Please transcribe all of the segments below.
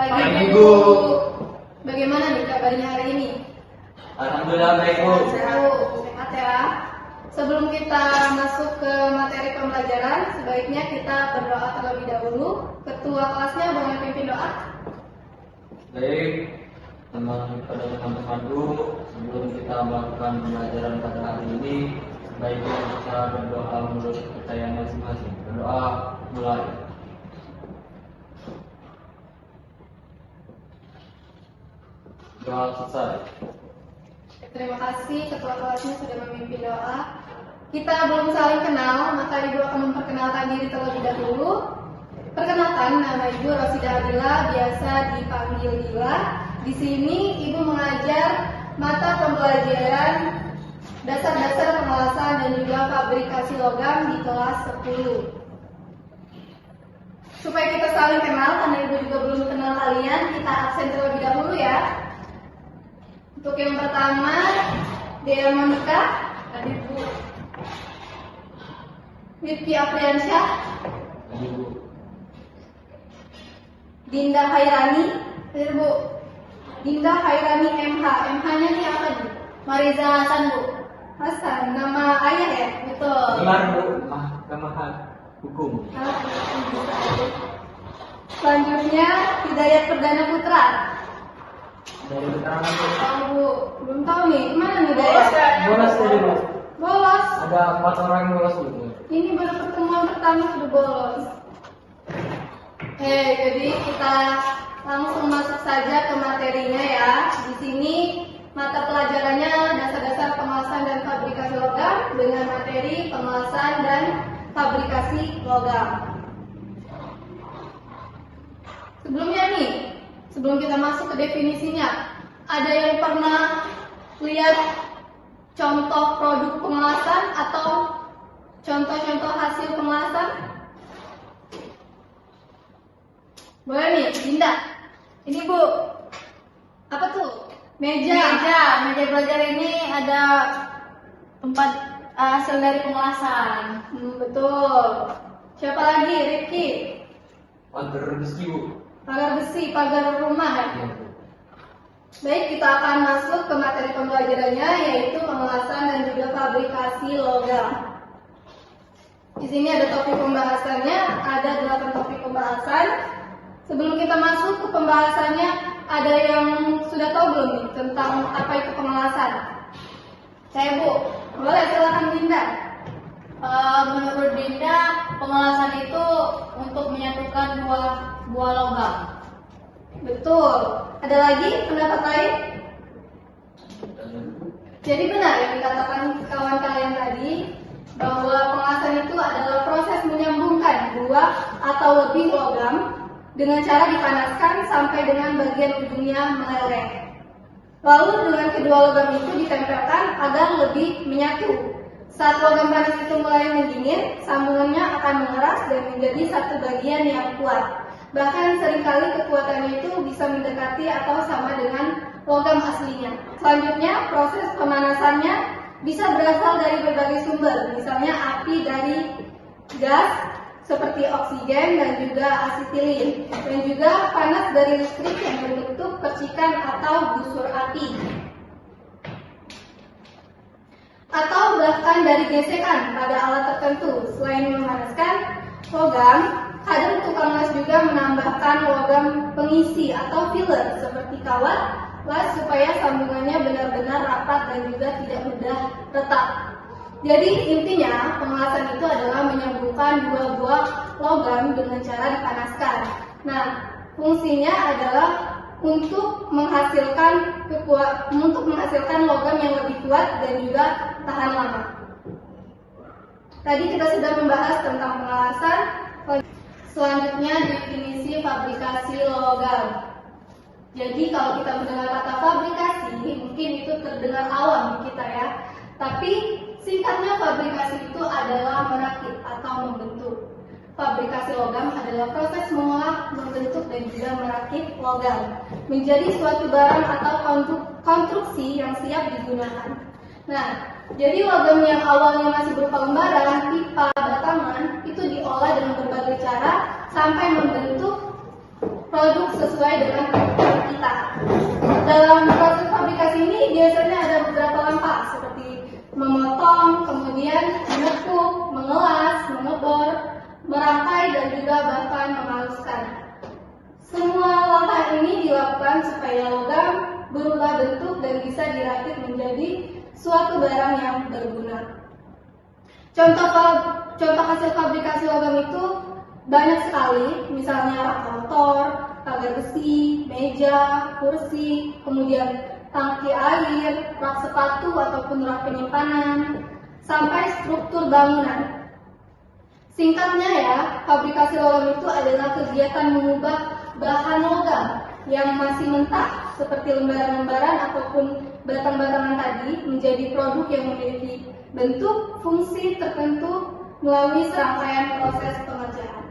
Pagi, Bu. Bagaimana nih kabarnya hari ini? Alhamdulillah baik, Bu. Sehat ya. Sebelum kita masuk ke materi pembelajaran, sebaiknya kita berdoa terlebih dahulu. Ketua kelasnya boleh pimpin doa. Baik, teman-teman dulu, sebelum kita melakukan pembelajaran pada hari ini, sebaiknya kita berdoa menurut kepercayaan masing-masing. Berdoa mulai. Doa selesai. Terima kasih ketua kelasnya sudah memimpin doa. Kita belum saling kenal, maka Ibu akan memperkenalkan diri terlebih dahulu. Perkenalkan, nama Ibu Rosida Adila, biasa dipanggil Dila. Di sini Ibu mengajar mata pembelajaran dasar-dasar pengelasan dan juga fabrikasi logam di kelas 10. Supaya kita saling kenal, karena Ibu juga belum kenal kalian, kita absen terlebih dahulu ya. Untuk yang pertama, Dea Monika, hadir Bu. Rifki Apriansyah, Hadir, Bu. Dinda Hairani, hadir Bu. Dinda Hairani MH, MH-nya nih apa Bu? Mariza Hasan Bu. Hasan, nama ayah ya? Betul. Benar, Bu. Mahkamah Hukum. Selanjutnya, Hidayat Perdana Putra. Dari keterangan, Bu. Oh Bu, belum tahu nih, kemana nih Hidayat? Bolos tadi, Bu. Bolos. Ada 4 orang yang bolos, Bu. Ini baru pertemuan pertama sudah bolos. Jadi kita langsung masuk saja ke materinya ya. Di sini mata pelajarannya dasar-dasar pengelasan dan fabrikasi logam dengan materi pengelasan dan fabrikasi logam. Sebelum kita masuk ke definisinya, ada yang pernah lihat contoh produk pengelasan atau contoh-contoh hasil pengelasan? Boleh nih, Dinda. Ini Bu, apa tuh? Meja belajar ini ada tempat hasil dari pengelasan. Betul. Siapa lagi? Rifki. Pagar besi, Bu. Pagar besi, pagar rumah ya. Iya, Bu. Baik, kita akan masuk ke materi pembelajarannya, yaitu pengelasan dan juga fabrikasi logam. Di sini ada topik pembahasannya, ada 8 topik pembahasan. Sebelum kita masuk ke pembahasannya, ada yang sudah tahu belum nih tentang apa itu pengelasan? Saya Bu, boleh silakan Dinda. Menurut Dinda, pengelasan itu untuk menyatukan buah logam. Betul. Ada lagi pendapat lain? Jadi benar yang dikatakan kawan kalian tadi, bahwa pengelasan itu adalah proses menyambungkan dua atau lebih logam dengan cara dipanaskan sampai dengan bagian ujungnya meleleh. Lalu dengan kedua logam itu ditempelkan agar lebih menyatu. Saat logam panas itu mulai mendingin, sambungannya akan mengeras dan menjadi satu bagian yang kuat. Bahkan seringkali kekuatannya itu bisa mendekati atau sama dengan logam aslinya. Selanjutnya, proses pemanasannya bisa berasal dari berbagai sumber, misalnya api dari gas seperti oksigen dan juga asetilin, dan juga panas dari listrik yang berbentuk percikan atau busur api, atau bahkan dari gesekan pada alat tertentu. Selain memanaskan logam, kadang tukang las juga menambahkan logam pengisi atau filler seperti kawat las supaya sambungannya benar-benar rapat dan juga tidak mudah retak. Jadi intinya pengelasan itu adalah menyambungkan dua buah logam dengan cara dipanaskan. Nah, fungsinya adalah untuk menghasilkan logam yang lebih kuat dan juga tahan lama. Tadi kita sudah membahas tentang pengelasan. Selanjutnya definisi fabrikasi logam. Jadi kalau kita mendengar kata fabrikasi, mungkin itu terdengar awam di kita ya. Tapi singkatnya fabrikasi itu adalah merakit atau membentuk. Fabrikasi logam adalah proses mengolah, membentuk dan juga merakit logam menjadi suatu barang atau konstruksi yang siap digunakan. Nah, jadi logam yang awalnya masih berupa lembaran, pipa, batangan itu diolah dengan berbagai cara sampai membentuk produk sesuai dengan kebutuhan kita. Dalam proses fabrikasi ini biasanya ada beberapa langkah seperti memotong, kemudian menekuk, mengelas, mengebor, merangkai, dan juga bahkan menghaluskan. Semua langkah ini dilakukan supaya logam berubah bentuk dan bisa dirakit menjadi suatu barang yang berguna. Contoh hasil fabrikasi logam itu banyak sekali, misalnya rak motor, pagar besi, meja, kursi, kemudian tangki air, rak sepatu ataupun rak penyimpanan, sampai struktur bangunan. Singkatnya ya, fabrikasi logam itu adalah kegiatan mengubah bahan logam yang masih mentah seperti lembaran-lembaran ataupun batang-batangan tadi menjadi produk yang memiliki bentuk fungsi tertentu melalui serangkaian proses pengerjaan.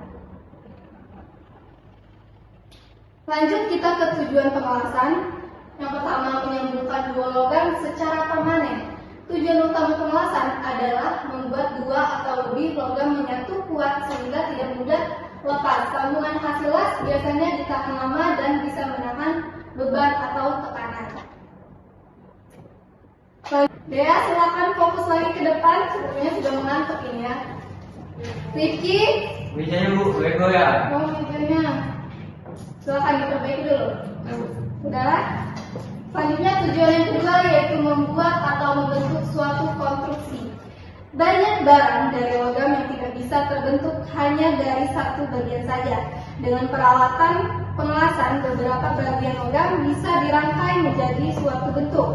Lanjut kita ke tujuan pengelasan. Yang pertama, menyambungkan dua logam secara permanen. Tujuan utama pengelasan adalah membuat dua atau lebih logam menyatu kuat sehingga tidak mudah lepas. Sambungan hasil las biasanya ditahan lama dan bisa menahan beban atau tekanan. Dea, silakan fokus lagi ke depan. Sepertinya sudah mengantuk ini ya. Rifki, Mejanya Bu, bego ya. mau mejanya. Silakan diperbaiki dulu. Udahlah. Selanjutnya tujuan yang kedua yaitu membuat atau membentuk suatu konstruksi. Banyak barang dari logam yang tidak bisa terbentuk hanya dari satu bagian saja. Dengan peralatan pengelasan, beberapa bagian logam bisa dirangkai menjadi suatu bentuk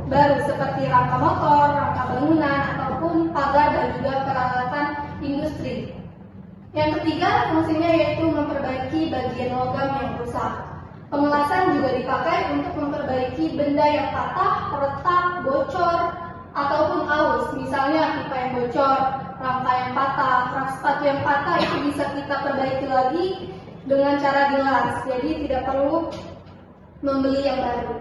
baru seperti rangka motor, rangka bangunan, ataupun pagar dan juga peralatan industri. Yang ketiga, fungsinya yaitu memperbaiki bagian logam yang rusak. Pengelasan juga dipakai untuk memperbaiki benda yang patah, retak, bocor, ataupun aus. Misalnya pipa yang bocor, rangka yang patah, rak sepatu yang patah itu bisa kita perbaiki lagi dengan cara dilas. Jadi tidak perlu membeli yang baru.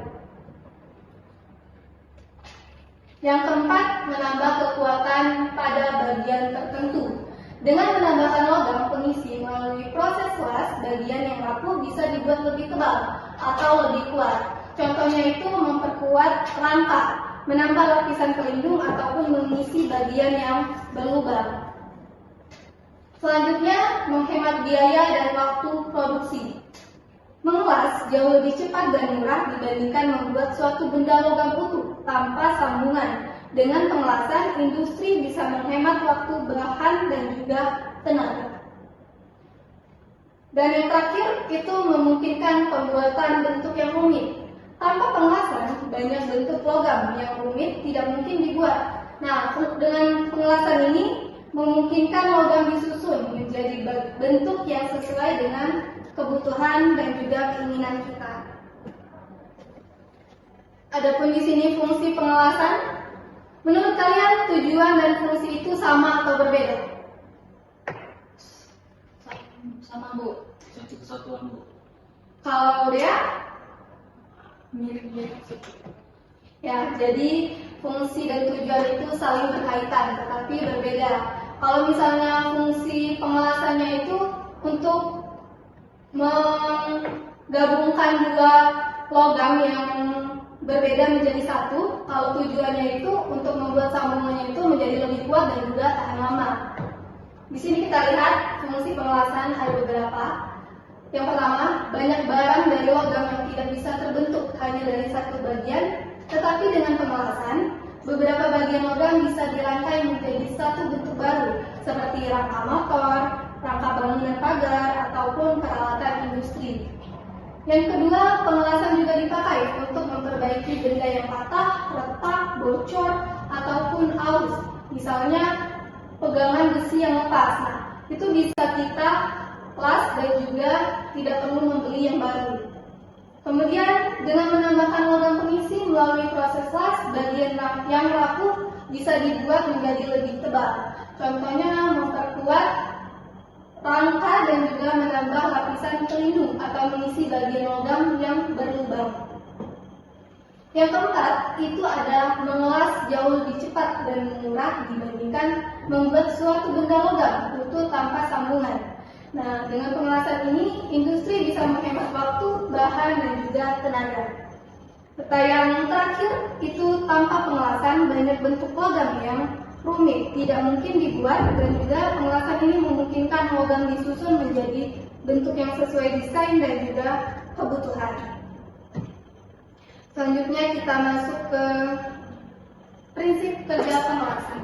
Yang keempat, menambah kekuatan pada bagian tertentu. Dengan menambahkan logam pengisi melalui proses las, bagian yang rapuh bisa dibuat lebih tebal atau lebih kuat. Contohnya itu memperkuat rangka, menambah lapisan pelindung ataupun mengisi bagian yang berlubang. Selanjutnya, menghemat biaya dan waktu produksi. Mengelas jauh lebih cepat dan murah dibandingkan membuat suatu benda logam utuh tanpa sambungan. Dengan pengelasan, industri bisa menghemat waktu bahan dan juga tenaga. Dan yang terakhir, itu memungkinkan pembuatan bentuk yang rumit. Tanpa pengelasan, banyak bentuk logam yang rumit tidak mungkin dibuat. Nah, dengan pengelasan ini, memungkinkan logam disusun menjadi bentuk yang sesuai dengan kebutuhan dan juga keinginan kita. Adapun di sini fungsi pengelasan, menurut kalian tujuan dan fungsi itu sama atau berbeda? Sama Bu. Satu kesatuan Bu. Kalau dia mirip-mirip. Ya, jadi fungsi dan tujuan itu saling berkaitan, tetapi berbeda. Kalau misalnya fungsi pengelasannya itu untuk menggabungkan dua logam yang berbeda menjadi satu, kalau tujuannya itu untuk membuat sambungannya itu menjadi lebih kuat dan juga tahan lama. Di sini kita lihat fungsi pengelasan ada beberapa. Yang pertama, banyak barang dari logam yang tidak bisa terbentuk hanya dari satu bagian, tetapi dengan pengelasan, beberapa bagian logam bisa dirangkai menjadi satu bentuk baru, seperti rangka motor, rangka bangunan pagar, ataupun peralatan industri. Yang kedua, pengelasan juga dipakai untuk memperbaiki benda yang patah, retak, bocor, ataupun aus. Misalnya, pegangan besi yang lepas. Nah, itu bisa kita las dan juga tidak perlu membeli yang baru. Kemudian, dengan menambahkan logam pengisi melalui proses las, bagian yang rapuh bisa dibuat menjadi lebih tebal. Contohnya, memperkuat rangka dan juga menambah lapisan pelindung atau mengisi bagian logam yang berlubang. Yang keempat, itu adalah mengelas jauh lebih cepat dan murah dibandingkan membuat suatu benda logam utuh tanpa sambungan. Nah, dengan pengelasan ini, industri bisa menghemat menghemat waktu, bahan, dan juga tenaga. Serta yang terakhir itu tanpa pengelasan banyak bentuk logam yang rumit tidak mungkin dibuat, dan juga pengelasan ini memungkinkan logam disusun menjadi bentuk yang sesuai desain dan juga kebutuhan. Selanjutnya kita masuk ke prinsip kerja pengelasan.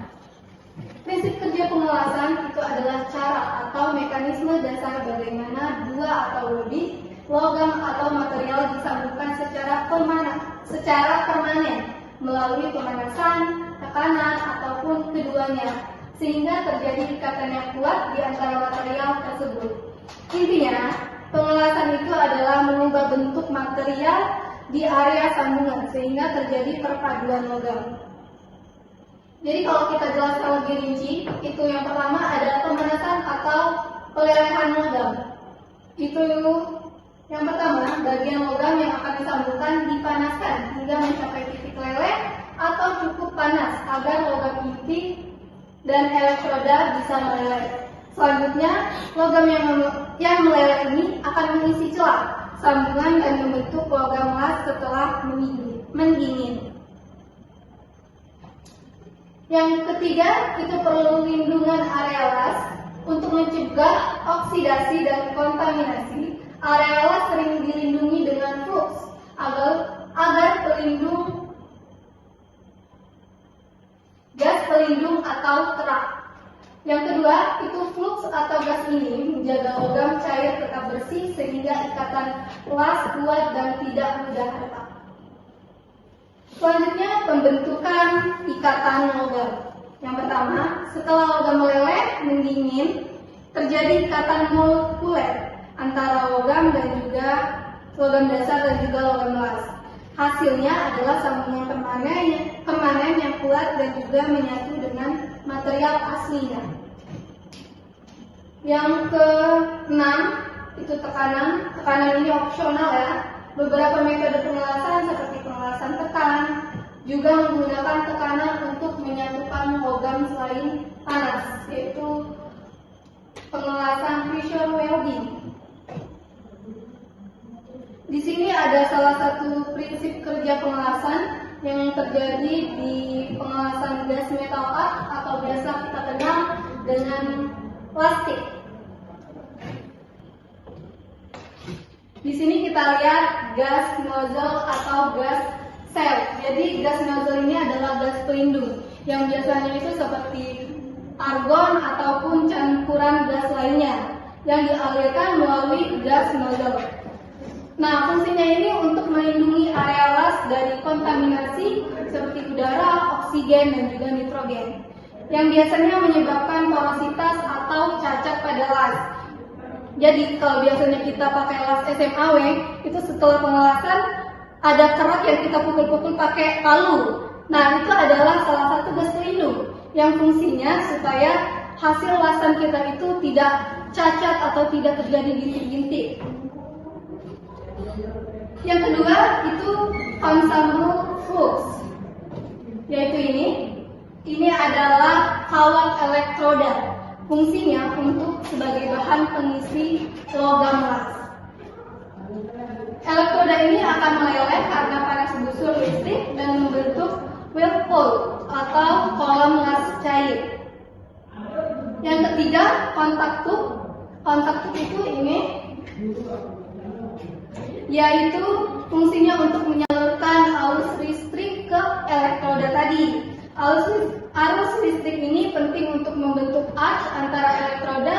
Prinsip kerja pengelasan itu adalah cara atau mekanisme dasar bagaimana dua atau lebih logam atau material disambungkan secara permanen melalui pemanasan, tekanan, ataupun keduanya, sehingga terjadi ikatan yang kuat di antara material tersebut. Intinya, pengelasan itu adalah mengubah bentuk material di area sambungan sehingga terjadi perpaduan logam. Jadi kalau kita jelaskan lebih rinci, itu yang pertama adalah pemanasan atau pelelehan logam. Itu yang pertama, bagian logam yang akan disambungkan dipanaskan hingga mencapai titik leleh atau cukup panas agar logam inti dan elektroda bisa meleleh. Selanjutnya, logam yang meleleh ini akan mengisi celah sambungan dan membentuk logam las setelah mendingin. Yang ketiga, itu perlu lindungan area las untuk mencegah oksidasi dan kontaminasi. Area las sering dilindungi dengan flux agar pelindung gas pelindung atau kerak. Yang kedua, itu flux atau gas ini menjaga logam cair tetap bersih sehingga ikatan las kuat dan tidak mudah retak. Selanjutnya, pembentukan ikatan logam. Yang pertama, setelah logam meleleh, mendingin, terjadi ikatan molekuler antara logam dan juga logam dasar dan juga logam las. Hasilnya adalah sambungan permanen yang kuat dan juga menyatu dengan material aslinya. Yang keenam, itu tekanan. Tekanan ini opsional ya. Beberapa metode pengelasan seperti pengelasan tekan juga menggunakan tekanan untuk menyatukan logam selain panas, yaitu pengelasan pressure welding. Di sini ada salah satu prinsip kerja pengelasan yang terjadi di pengelasan gas metal arc atau biasa kita kenal dengan plastik. Di sini kita lihat gas nozzle atau gas cell. Jadi gas nozzle ini adalah gas pelindung yang biasanya itu seperti argon ataupun campuran gas lainnya yang dialirkan melalui gas nozzle. Nah, fungsinya ini untuk melindungi area las dari kontaminasi seperti udara, oksigen, dan juga nitrogen yang biasanya menyebabkan porositas atau cacat pada las. Jadi kalau biasanya kita pakai las SMAW, itu setelah pengelasan ada kerak yang kita pukul-pukul pakai palu. Nah, itu adalah salah satu gas pelindung yang fungsinya supaya hasil lasan kita itu tidak cacat atau tidak terjadi gintik-gintik. Yang kedua itu ensemble flux, yaitu ini adalah kawat elektroda. Fungsinya untuk sebagai bahan pengisi logam las. Elektroda ini akan meleleh karena panas busur listrik dan membentuk whirlpool atau kolam las cair. Yang ketiga, kontak tube. Kontak tube itu yaitu fungsinya untuk menyalurkan arus listrik ke elektroda tadi. Arus listrik ini penting untuk membentuk arc antara elektroda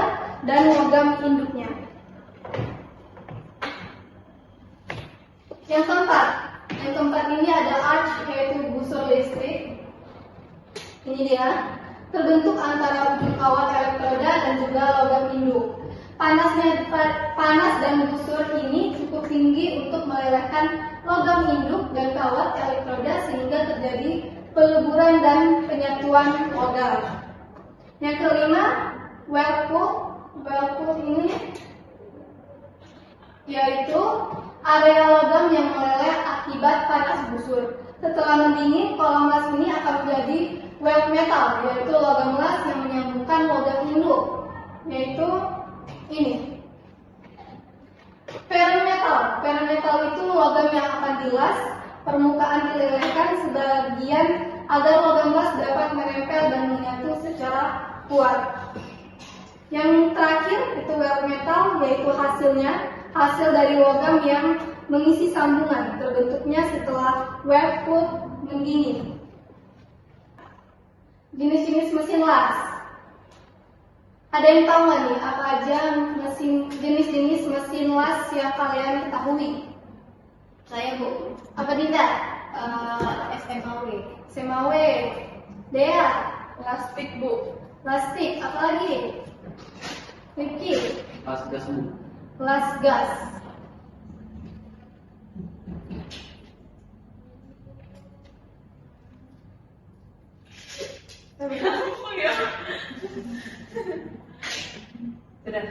dan logam induknya. Yang keempat ini ada arc, yaitu busur listrik. Ini dia, terbentuk antara ujung kawat elektroda dan juga logam induk. Panas dan busur ini cukup tinggi untuk melelehkan logam induk dan kawat elektroda sehingga terjadi peleburan dan penyatuan logam. Yang kelima, whirlpool. Whirlpool ini yaitu area logam yang meleleh akibat panas busur. Setelah mendingin, kolam las ini akan menjadi weld metal, yaitu logam las yang menyambungkan logam induk, yaitu ini. Ferro metal Aparen metal itu logam yang akan dilas, permukaan dilelehkan sebagian agar logam las dapat menempel dan menyatu secara kuat. Yang terakhir itu weld metal, yaitu hasil dari logam yang mengisi sambungan, terbentuknya setelah weld put mendingin. Jenis-jenis mesin las. Ada yang tahu nggak nih apa aja jenis-jenis mesin las yang kalian ketahui? Saya Bu. Apa Dinda? SMAW. Semawe, Dea, Plastik Bu. plastik, apa lagi? Rifki, Pas gas Bu. las gas. Sudah,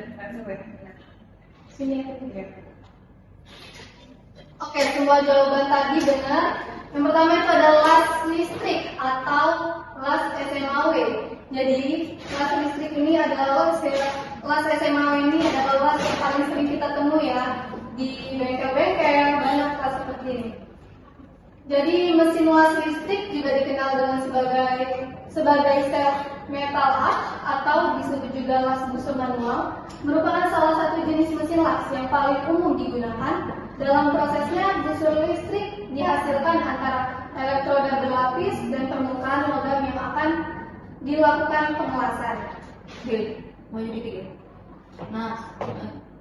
Sini ya. Oke, semua jawaban tadi benar. Yang pertama itu ada las listrik atau las SMAW. Jadi las listrik ini adalah las SMAW ini adalah las yang paling sering kita temui ya di bengkel-bengkel, banyak las seperti ini. Jadi mesin las listrik juga dikenal dengan sebagai self metal arch atau disebut juga las busur manual, merupakan salah satu jenis mesin las yang paling umum digunakan. Dalam prosesnya, busur listrik dihasilkan antara elektroda berlapis dan permukaan logam yang akan dilakukan pengelasan. Oke, mau jadi tiga. Nah,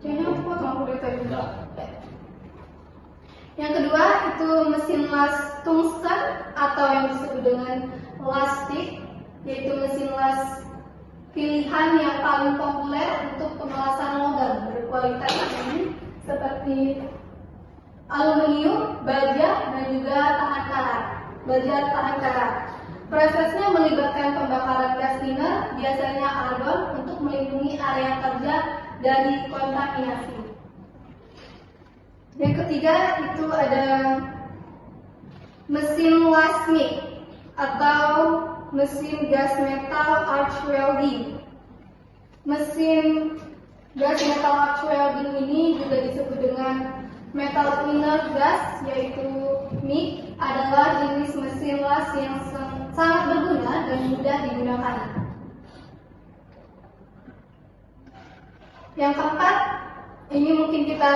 Kayaknya aku potong aku dari tadi. Enggak. Yang kedua itu mesin las tungsten atau yang disebut dengan lastik, yaitu mesin las pilihan yang paling populer untuk pengelasan logam berkualitas tinggi seperti aluminium, baja, dan juga tahan karat. Baja tahan karat. Prosesnya melibatkan pembakaran gas thinner, biasanya argon, untuk melindungi area kerja dari kontaminasi. Yang ketiga itu ada mesin las MIG atau mesin gas metal arch welding. Mesin gas metal arch welding ini juga disebut dengan metal inert gas, yaitu MIG, adalah jenis mesin las yang sangat berguna dan mudah digunakan. Yang keempat, ini mungkin kita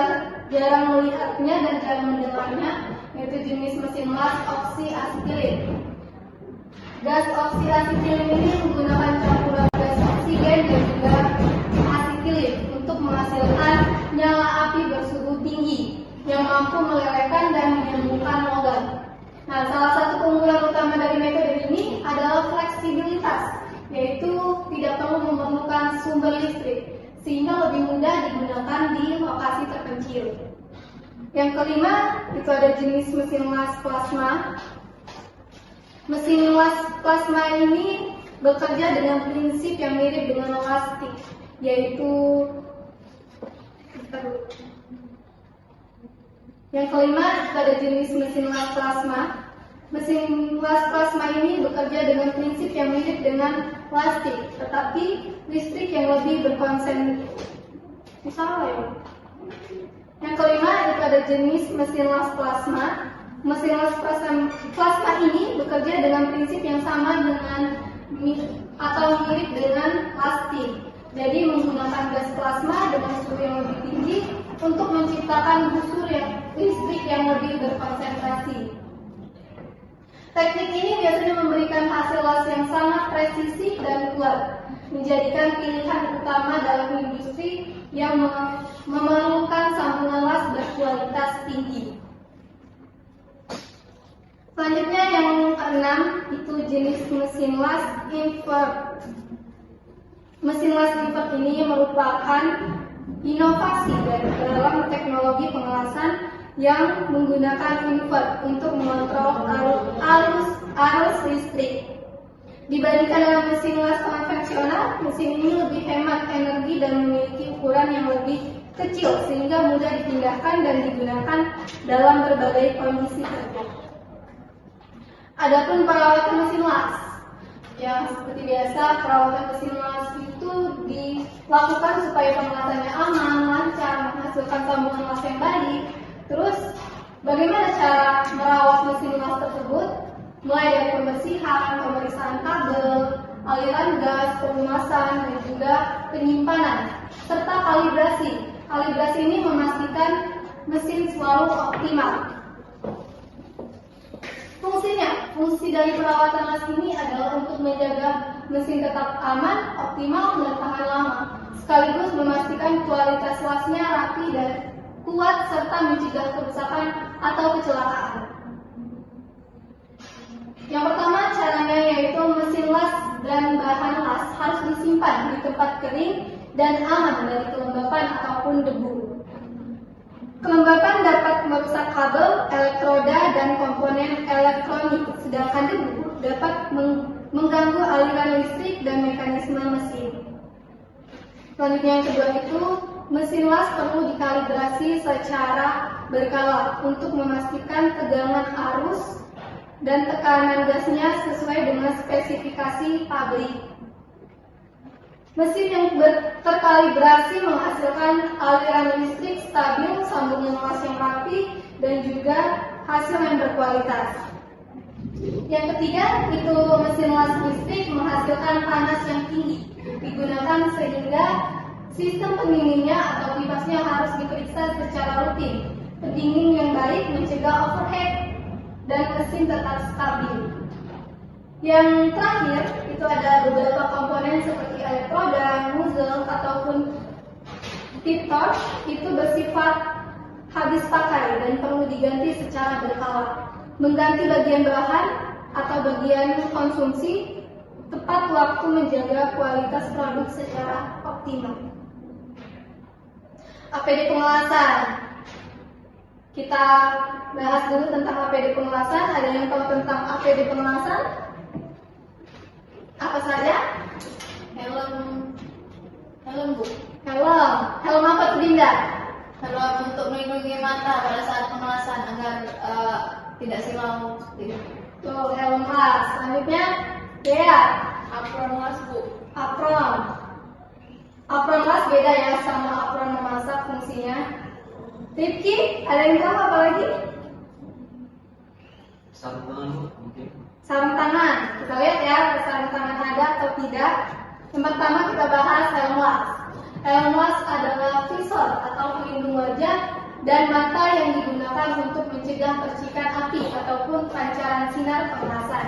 jarang melihatnya dan jarang mendengarnya, yaitu jenis mesin las oksi-asetilin. Gas oksi-asetilin ini menggunakan campuran gas oksigen dan juga asetilin untuk menghasilkan nyala api bersuhu tinggi yang mampu melelehkan dan menyembuhkan logam. Nah, salah satu keunggulan utama dari metode ini adalah fleksibilitas, yaitu tidak perlu memerlukan sumber listrik, sehingga lebih mudah digunakan di lokasi terpencil. Yang kelima, itu ada jenis mesin las plasma. Mesin las plasma ini bekerja dengan prinsip yang mirip dengan lastik, yaitu yang kelima, ada jenis mesin las plasma. Mesin las plasma ini bekerja dengan prinsip yang mirip dengan plastik, tetapi listrik yang lebih Yang kelima, itu ada jenis mesin las plasma. Mesin las plasma ini bekerja dengan prinsip yang sama dengan atau mirip dengan plastik. Jadi menggunakan gas plasma dengan suhu yang lebih tinggi untuk menciptakan busur listrik yang lebih berkonsentrasi. Teknik ini biasanya memberikan hasil las yang sangat presisi dan kuat, menjadikan pilihan utama dalam industri yang memerlukan sambungan las berkualitas tinggi. Selanjutnya yang keenam itu jenis mesin las invert. Mesin las invert ini merupakan inovasi dalam teknologi pengelasan yang menggunakan invert untuk mengontrol arus listrik. Dibandingkan dengan mesin las konvensional, mesin ini lebih hemat energi dan memiliki ukuran yang lebih kecil sehingga mudah dipindahkan dan digunakan dalam berbagai kondisi kerja. Adapun perawatan mesin las, ya seperti biasa perawatan mesin las itu dilakukan supaya pengelasannya aman, lancar, menghasilkan sambungan las yang baik. Terus, bagaimana cara merawat mesin las tersebut? Mulai dari pembersihan, pemeriksaan kabel, aliran gas, pelumasan, dan juga penyimpanan, serta kalibrasi. Kalibrasi ini memastikan mesin selalu optimal. Fungsi dari perawatan las ini adalah untuk menjaga mesin tetap aman, optimal, dan tahan lama, sekaligus memastikan kualitas lasnya rapi dan kuat serta mencegah kerusakan atau kecelakaan. Yang pertama caranya yaitu mesin las dan bahan las harus disimpan di tempat kering dan aman dari kelembapan ataupun debu. Kelembapan dapat merusak kabel, elektroda, dan komponen elektronik, sedangkan debu dapat mengganggu aliran listrik dan mekanisme mesin. Selanjutnya yang kedua itu, mesin las perlu dikalibrasi secara berkala untuk memastikan tegangan arus dan tekanan gasnya sesuai dengan spesifikasi pabrik. Mesin yang terkalibrasi menghasilkan aliran listrik stabil, sambungan las yang rapi, dan juga hasil yang berkualitas. Yang ketiga, itu mesin las listrik menghasilkan panas yang tinggi, digunakan sehingga sistem pendinginnya atau kipasnya harus diperiksa secara rutin. Pendingin yang baik mencegah overheat dan mesin tetap stabil. Yang terakhir, itu ada beberapa komponen seperti elektroda, nozzle, ataupun tip torch itu bersifat habis pakai dan perlu diganti secara berkala. Mengganti bagian bahan atau bagian konsumsi tepat waktu menjaga kualitas produk secara optimal. APD pengelasan. Kita bahas dulu tentang APD pengelasan. Ada yang tahu tentang APD pengelasan? Apa saja? Helm Bu. Helm apa tuh Dinda? Helm untuk melindungi mata pada saat pengelasan agar tidak silau. Tuh, helm las. Selanjutnya, Dea. Apron las Bu. Apron. Apron las beda ya sama apron memasak fungsinya. Rifki, ada yang tahu apa lagi? Sarung tangan Bu, mungkin. Sarung tangan. Kita lihat ya, sarung tangan ada atau tidak. Yang pertama kita bahas helm las. Helm las adalah visor atau pelindung wajah dan mata yang digunakan untuk mencegah percikan api ataupun pancaran sinar pengelasan.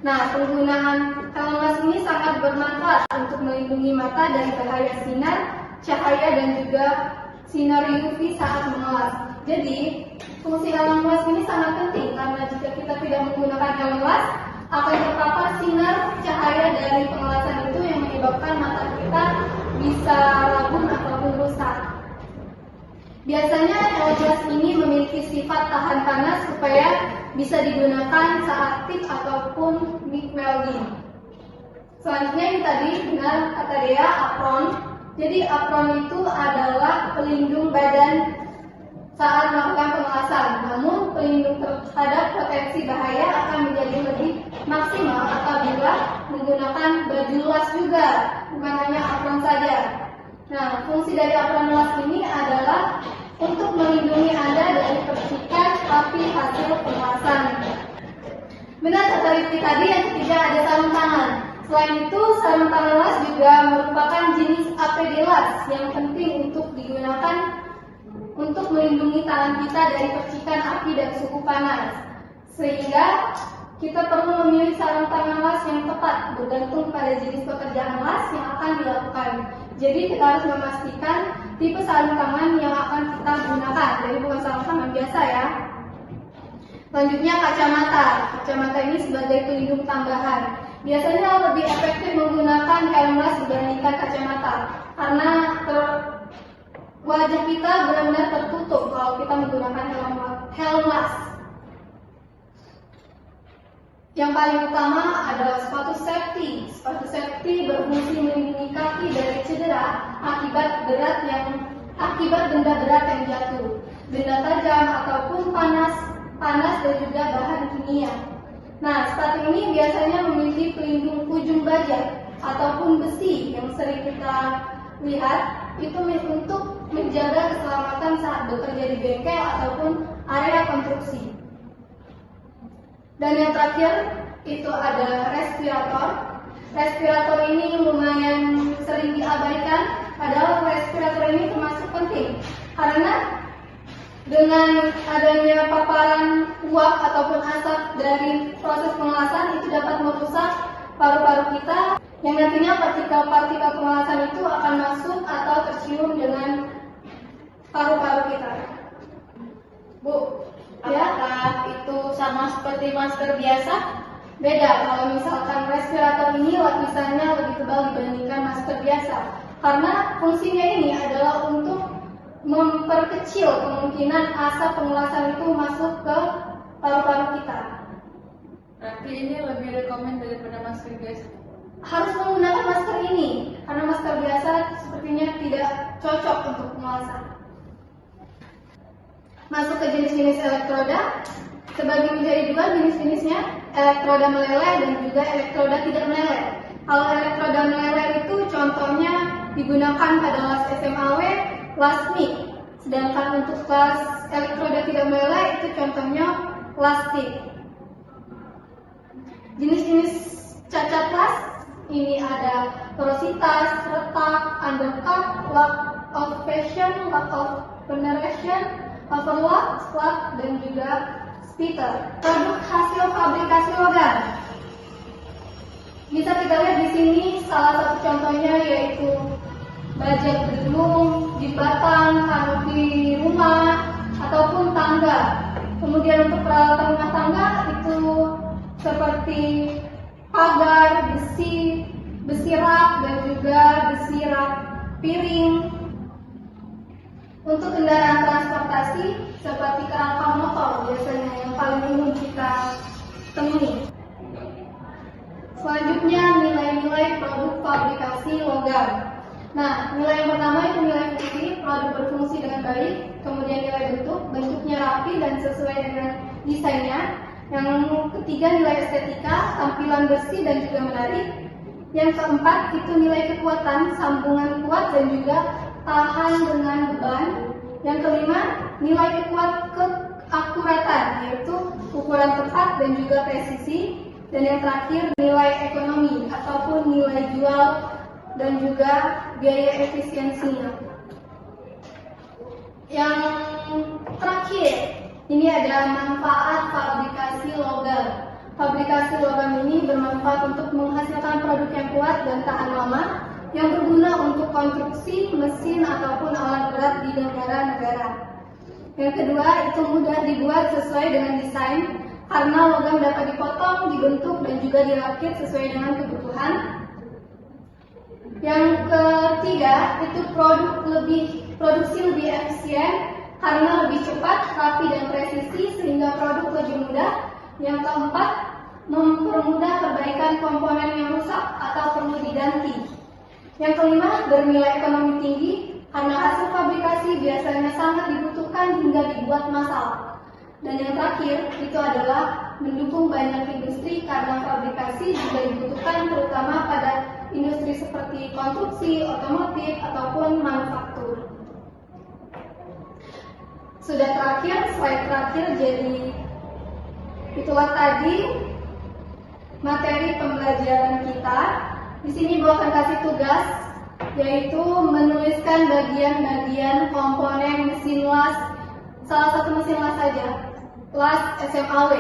Nah, penggunaan helm las ini sangat bermanfaat untuk melindungi mata dari bahaya sinar, cahaya, dan juga sinar UV saat mengelas. Jadi, fungsi helm las ini sangat penting karena jika kita tidak menggunakan helm las, akan terpapar sinar cahaya dari pengelasan itu yang menyebabkan mata kita bisa rabun ataupun rusak. Biasanya helm las ini memiliki sifat tahan panas supaya bisa digunakan saat tip ataupun MIG welding. Selanjutnya yang tadi benar kata Dea, apron. Jadi apron itu adalah pelindung badan saat melakukan pengelasan. Namun pelindung terhadap potensi bahaya akan menjadi lebih maksimal apabila menggunakan baju las juga, bukan hanya apron saja. Nah, fungsi dari apron las ini adalah untuk melindungi Anda dari percikan api hasil pengelasan. Benar kata Rifki tadi, yang ketiga ada sarung tangan. Selain itu, sarung tangan las juga merupakan jenis APD las yang penting untuk digunakan untuk melindungi tangan kita dari percikan api dan suhu panas. Sehingga kita perlu memilih sarung tangan las yang tepat bergantung pada jenis pekerjaan las yang akan dilakukan. Jadi kita harus memastikan tipe sarung tangan yang akan kita gunakan. Jadi bukan sarung tangan biasa ya. Selanjutnya kacamata. Kacamata ini sebagai pelindung tambahan. Biasanya lebih efektif menggunakan helm las dibandingkan kacamata karena wajah kita benar-benar tertutup kalau kita menggunakan helm las. Yang paling utama adalah sepatu safety. Sepatu safety berfungsi melindungi kaki dari cedera akibat benda berat yang jatuh, benda tajam ataupun panas dan juga bahan kimia. Nah, sepatu ini biasanya memiliki pelindung ujung baja ataupun besi yang sering kita lihat itu untuk menjaga keselamatan saat bekerja di bengkel ataupun area konstruksi. Dan yang terakhir itu ada respirator. Respirator ini lumayan sering diabaikan, padahal respirator ini termasuk penting karena dengan adanya paparan uap ataupun asap dari proses pengelasan itu dapat merusak paru-paru kita, yang nantinya partikel-partikel pengelasan itu akan masuk atau tercium dengan paru-paru kita. Bu, Apakah itu sama seperti masker biasa? beda. Kalau misalkan respirator ini lapisannya lebih tebal dibandingkan masker biasa, karena fungsinya ini adalah untuk memperkecil kemungkinan asap pengelasan itu masuk ke paru-paru kita. Berarti ini lebih rekomend daripada masker biasa. Harus menggunakan masker ini karena masker biasa sepertinya tidak cocok untuk pengelasan. Masuk ke jenis-jenis elektroda, terbagi menjadi dua jenis-jenisnya, elektroda meleleh dan juga elektroda tidak meleleh. Kalau elektroda meleleh itu contohnya digunakan pada las SMAW, las MIG. Sedangkan untuk kelas elektroda tidak meleleh itu contohnya las TIG. Jenis-jenis cacat las ini ada porositas, retak, undercut, lack of pressure, lack of penetration, overlock, slug, dan juga spitter. Produk hasil fabrikasi logam. Bisa kita lihat di sini salah satu contohnya yaitu baja gedung, jembatan, kanopi rumah, ataupun tangga. Kemudian untuk peralatan rumah tangga itu seperti pagar, besi rak, dan juga besi rak piring. Untuk kendaraan transportasi seperti kerangka motor biasanya yang paling umum kita temui. Selanjutnya nilai-nilai produk fabrikasi logam. Nah, nilai yang pertama itu nilai fungsi, produk berfungsi dengan baik. Kemudian nilai bentuk, bentuknya rapi dan sesuai dengan desainnya. Yang ketiga nilai estetika, tampilan bersih dan juga menarik. Yang keempat itu nilai kekuatan, sambungan kuat dan juga tahan dengan beban. Yang kelima, nilai keakuratan, yaitu ukuran tepat dan juga presisi. Dan yang terakhir, nilai ekonomi ataupun nilai jual dan juga biaya efisiensinya. Yang terakhir, ini ada manfaat fabrikasi logam. Fabrikasi logam ini bermanfaat untuk menghasilkan produk yang kuat dan tahan lama, yang berguna untuk konstruksi, mesin, ataupun alat berat di negara-negara. Yang kedua, itu mudah dibuat sesuai dengan desain, karena logam dapat dipotong, dibentuk, dan juga dirakit sesuai dengan kebutuhan. Yang ketiga, itu produksi lebih efisien, karena lebih cepat, rapi, dan presisi, sehingga produk lebih mudah. Yang keempat, mempermudah perbaikan komponen yang rusak atau perlu diganti. Yang kelima, bernilai ekonomi tinggi karena hasil fabrikasi biasanya sangat dibutuhkan hingga dibuat massal. Dan yang terakhir, itu adalah mendukung banyak industri karena fabrikasi juga dibutuhkan terutama pada industri seperti konstruksi, otomotif, ataupun manufaktur. Sudah terakhir, slide terakhir, jadi itulah tadi materi pembelajaran kita. Di sini Ibu akan kasih tugas, yaitu menuliskan bagian-bagian komponen mesin las, salah satu mesin las saja, las SMAW.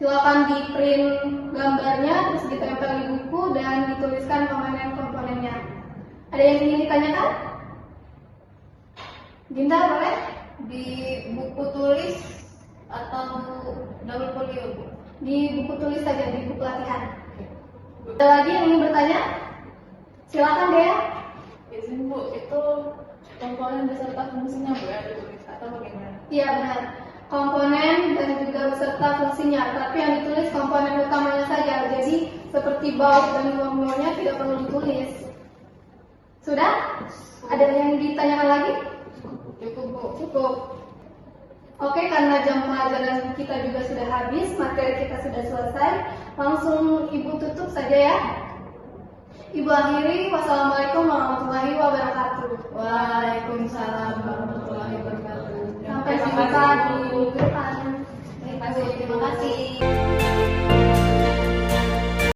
Silakan di print gambarnya, terus ditempel di buku dan dituliskan komponen-komponennya. Ada yang ingin ditanyakan? Dinda, boleh? Di buku tulis atau double folio? Di buku tulis saja, di buku latihan. Ada lagi yang ingin bertanya? Silakan deh. Izin Bu, itu komponen beserta fungsinya Bu ya ditulis atau bagaimana? Iya benar. Komponen dan juga beserta fungsinya, tapi yang ditulis komponen utamanya saja. Jadi seperti baut dan nomornya tidak perlu ditulis. Sudah? Ada yang ditanyakan lagi? Cukup Bu. Cukup. Oke, karena jam pelajaran kita juga sudah habis, materi kita sudah selesai. Langsung Ibu tutup saja ya. Ibu akhiri, wassalamualaikum warahmatullahi wabarakatuh. Waalaikumsalam.